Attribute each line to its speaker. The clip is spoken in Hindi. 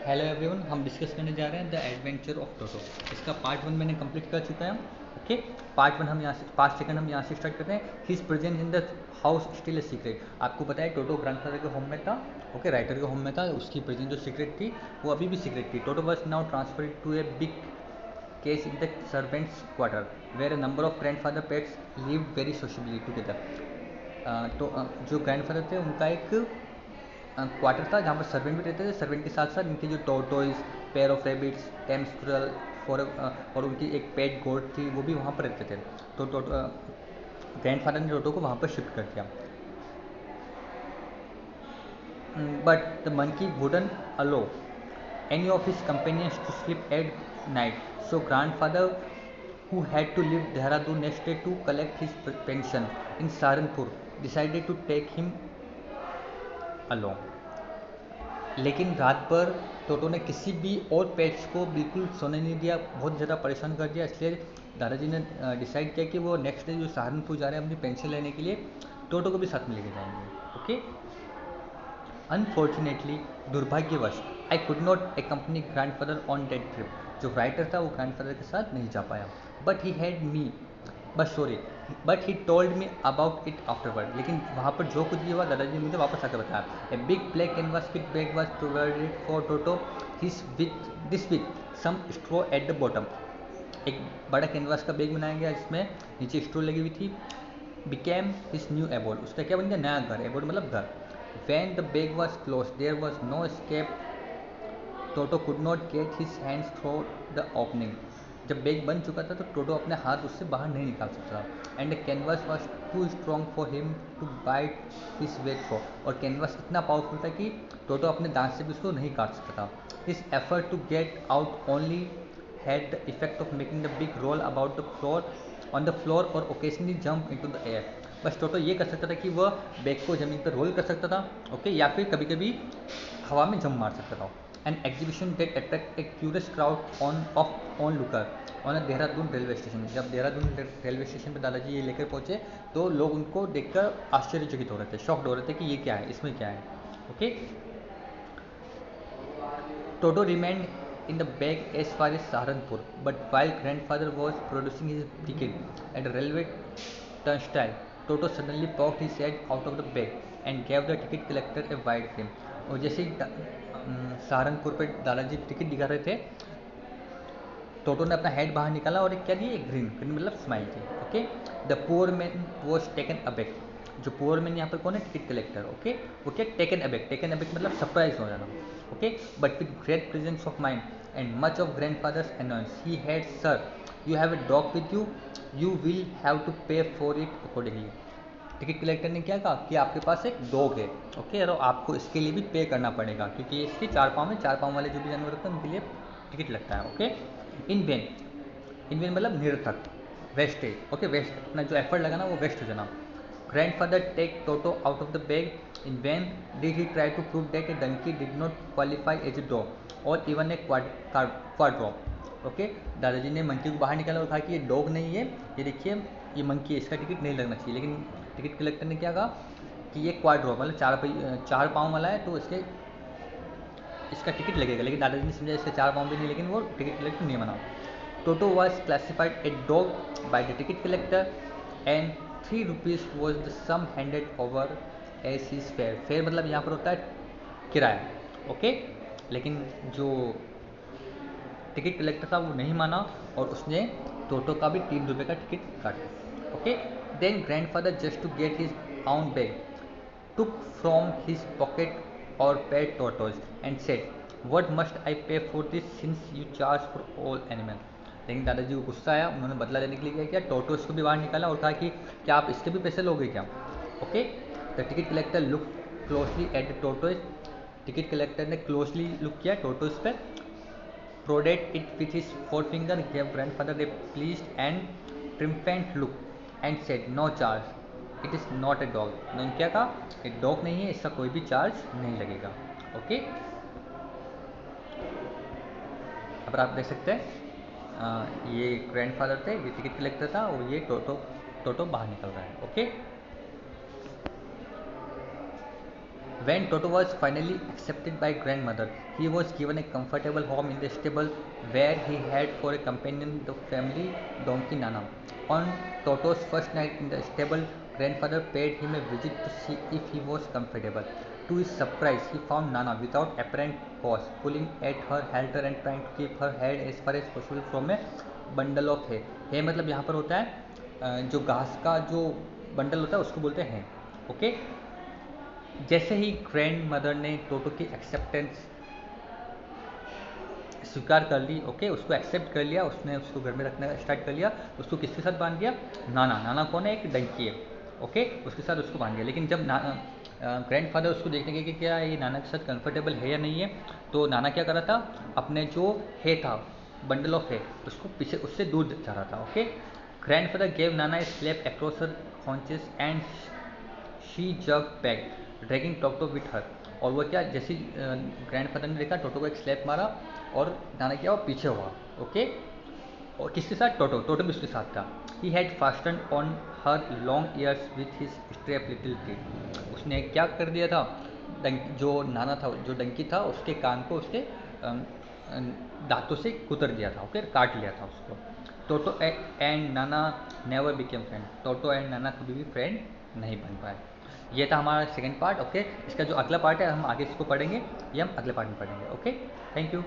Speaker 1: हेलो एवरीवन, हम डिस्कस करने जा रहे हैं द एडवेंचर ऑफ टोटो। इसका पार्ट 1 मैंने कंप्लीट कर चुका है। ओके, पार्ट 1 हम यहाँ से पार्ट सेकंड हम यहाँ से स्टार्ट करते हैं। He is present in the house still a secret. आपको पता है टोटो ग्रैंडफादर के होम में था। ओके, राइटर के होम में था। उसकी प्रेजेंट जो सीक्रेट थी वो अभी भी सीक्रेट थी। Toto was now transferred to a big case in the servants quarter where a number of grandfather pets lived very socially together. तो जो ग्रैंडफादर थे उनका एक क्वार्टर था जहाँ पर सर्वेंट भी रहते थे। सर्वेंट के साथ साथ इनके जो tortoise, pair of rabbits, time squirrel और उनकी एक पेट गोट थी, वो भी वहाँ पर रहते थे। तो ग्रैंडफादर ने टोटो को वहाँ पर शिफ्ट कर दिया। But the monkey wouldn't allow any of his companions to sleep at night. So grandfather, who had to leave Dehradun next day to collect his pension in Saharanpur, decided to take him along. लेकिन रात भर टोटो ने किसी भी और पेट्स को बिल्कुल सोने नहीं दिया, बहुत ज़्यादा परेशान कर दिया। इसलिए दादाजी ने डिसाइड किया कि वो नेक्स्ट डे जो सहारनपुर जा रहे हैं अपनी पेंशन लेने के लिए, टोटो को भी साथ में लेके जाएंगे। ओके, अनफॉर्चुनेटली, दुर्भाग्यवश, I could not accompany grandfather on that trip. जो राइटर था वो ग्रैंडफादर के साथ नहीं जा पाया। But he had me but he told me about it afterward. लेकिन वहाँ पर जो कुछ भी हुआ दादाजी ने मुझे वापस आकर बताया। A big black canvas with bag was provided for Toto this with some straw at the bottom. एक बड़ा कैनवास का बैग बनाया गया जिसमें नीचे स्ट्रॉ लगी हुई थी। बिकेम हिज न्यू एबोर्ड, उसका क्या बन गया, नया घर। एबोर्ड मतलब घर। When the bag was closed, there was no escape. Toto could not get his hands through the opening. जब बैग बन चुका था तो टोटो अपने हाथ उससे बाहर नहीं निकाल सकता था। And the canvas was too strong for him to bite his way for. और कैनवास इतना पावरफुल था कि टोटो अपने दांत से भी उसको नहीं काट सकता था। His effort to get out only had the effect of making the big roll about the floor on the floor or occasionally jump into the air. बस टोटो ये कर सकता था कि वह बैग को ज़मीन पर रोल कर सकता था। ओके, या फिर कभी कभी हवा में जंप मार सकता था। An exhibition that attract a curious crowd on looker on a Dehradun railway station. जब देहरादून रेलवे स्टेशन पर दादाजी ये लेकर पहुंचे तो लोग उनको देखकर आश्चर्यचकित हो रहे थे, शॉक्ड हो रहे थे कि ये क्या है, इसमें क्या है। Okay, Toto remained in the bag as far as Saharanpur, but while grandfather was producing his ticket at a railway turnstile, Toto suddenly poked his head out of the bag and gave the ticket collector a wide grin. और जैसे ही सहारनपुर पे दादाजी टिकट दिखा रहे थे, टोटो ने अपना हेड बाहर निकाला और एक क्या दिया, ग्रीन ग्रीन मतलब स्माइल थी। Okay, the poor man was taken aback. जो पुअर मैन यहाँ पर कौन है, टिकट कलेक्टर। ओके, वो क्या, टेकन अबैक मतलब सरप्राइज हो जाना। Okay, but with great presence of mind and much of grandfather's annoyance he had, sir you have a dog with you, you will have to pay for it accordingly. Ticket collector ने क्या कहा कि आपके पास एक डॉग है। ओके, और आपको इसके लिए भी पे करना पड़ेगा क्योंकि इसके चार पाँव वाले जो भी जानवर होते हैं उनके लिए टिकट लगता है। ओके, इन वेन मतलब निरर्थक, वेस्टेज। ओके, वेस्ट, अपना जो एफर्ट लगाना वो वेस्ट हो जाना। Grandfather take Toto out of the bag. In vain did he try to prove that a donkey did not qualify as a dog or even a quadruped. Okay, दादाजी ने मंकी को बाहर निकाला और कहा कि ये डॉग नहीं है, ये देखिए ये मंकी है, इसका टिकट नहीं लगना चाहिए। लेकिन टिकट कलेक्टर ने क्या कहा कि ये क्वाड्रॉप मतलब चार पाँव वाला है तो इसका टिकट लगेगा। लेकिन दादाजी ने समझा इसके चार पाँव भी नहीं, लेकिन वो टिकट कलेक्टर नहीं माना। Toto was classified a dog by the ticket collector and 3 rupees was the sum handed over as his fare. Fair मतलब यहाँ पर होता है किराया। ओके, लेकिन जो टिकट कलेक्टर था वो नहीं माना और उसने टोटो का भी 3 रुपये का टिकट काटा। Okay, then grandfather just to get his own bag took from his pocket or paid tortoise and said, what must I pay for this since you charge for all animals. लेकिन दादाजी को गुस्सा आया, उन्होंने बदला लेने के लिए क्या किया, टोटोस को भी बाहर निकाला और कहा कि क्या आप इसके भी पैसे लोगे क्या। Okay, the ticket collector look closely at the Totos. Ticket collector ने क्लोजली लुक किया टोटोस पर, prodded it with his forefinger, gave grandfather a pleased and triumphant look and said, no charge, it is not a dog. उन्होंने क्या कहा, ये डॉग नहीं है, इसका कोई भी चार्ज नहीं लगेगा। ओके, अब आप देख सकते हैं ये ग्रैंडफादर थे, ये टिकट कलेक्टर था और ये टोटो बाहर निकल रहा है। Okay, When Toto was finally accepted by grandmother, he was given a comfortable home in the stable where he had for a companion the family donkey Nana. On Toto's first night in the stable, grandfather paid him a visit to see if he was comfortable. To his surprise, he found Nana without apparent cause, pulling at her halter and trying to keep her head as far as possible from a bundle of hay. है मतलब यहाँ पर होता है जो घास का जो बंडल होता है उसको बोलते हैं। ओके, जैसे ही ग्रैंड मदर ने टोटो की एक्सेप्टेंस स्वीकार कर ली, ओके, उसको एक्सेप्ट कर लिया, उसने उसको घर में रखना स्टार्ट कर लिया, उसको किसके साथ बांध दिया? नाना। नाना कौन है? एक डंकी है, ओके, उसके साथ उसको बांध दिया। लेकिन जब ग्रैंड फादर उसको देखने के कि क्या ये नाना के साथ कंफर्टेबल है या नहीं है, तो नाना क्या कर रहा था, अपने जो है था बंडल ऑफ है उसको पीछे उससे दूर जा रहा था। ओके, ग्रैंड फादर गेव नाना a slap across her haunches and she jug back dragging Toto with her. और वो क्या, जैसे ग्रैंड फादर ने देखा टोटो को एक स्लैप मारा और नाना क्या, वो पीछे हुआ। ओके, और किसके साथ? टोटो। टोटो भी उसके साथ था। He had fasten on her long ears with his strap little teeth. उसने क्या कर दिया था, जो नाना था, जो डंकी था, उसके कान को उसके दांतों से कुतर दिया था। ओके, काट लिया था उसको। टोटो and Nana never became friend. Toto and नाना कभी भी फ्रेंड नहीं बन पाए। ये था हमारा सेकंड पार्ट। ओके, इसका जो अगला पार्ट है हम आगे इसको पढ़ेंगे, ये हम अगले पार्ट में पढ़ेंगे। Okay, thank you.